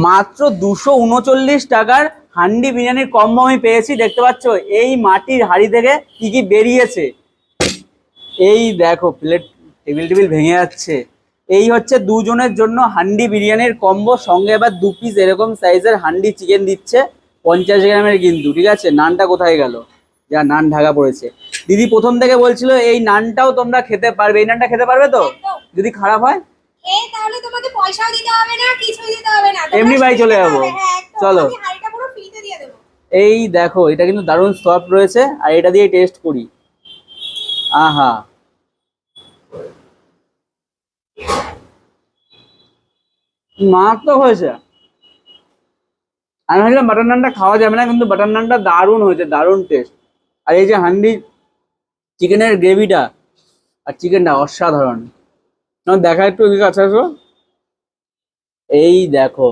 মাত্র 239 টাকার হান্ডি বিরিয়ানির কম্বো আমি পেয়েছি। দেখতে পাচ্ছ এই মাটির হাঁড়ি থেকে কি কি বেরিয়েছে। এই দেখো প্লেট, টেবিল টেবিল ভেঙে যাচ্ছে। এই হচ্ছে দুজনের জন্য হান্ডি বিরিয়ানির কম্বো, সঙ্গে এবার 2 পিস এরকম সাইজের হান্ডি চিকেন দিচ্ছে 50 গ্রামের কিন্তু। ঠিক আছে, নানটা কোথায় গেল? যা নান ঢাকা পড়েছে। দিদি প্রথম থেকে বলছিল এই নানটাও তোমরা খেতে পারবে, এই নানটা খেতে পারবে তো? যদি খারাপ হয় তাহলে তোমাকে পয়সাও দিতে হবে না, কিছুই দিতে হবে না, এমনি বাড়ি চলে যাবো। চলো, আমি হাঁড়িটা পুরো ফ্রিতে দিয়ে দেবো। এই দেখো এটা কিন্তু দারুণ সফট রয়েছে, আর এটা দিয়ে টেস্ট করি। আহা, মারাত্মক হয়েছে। আমি ভাবছিলাম বাটার নানটা খাওয়া যাবে না, কিন্তু বাটার নানটা দারুণ হয়েছে, দারুণ টেস্ট। আর এই যে হান্ডি চিকেনের গ্রেভিটা আর চিকেনটা অসাধারণ। দেখা একটু এদিকে কাছে আসো। এই দেখো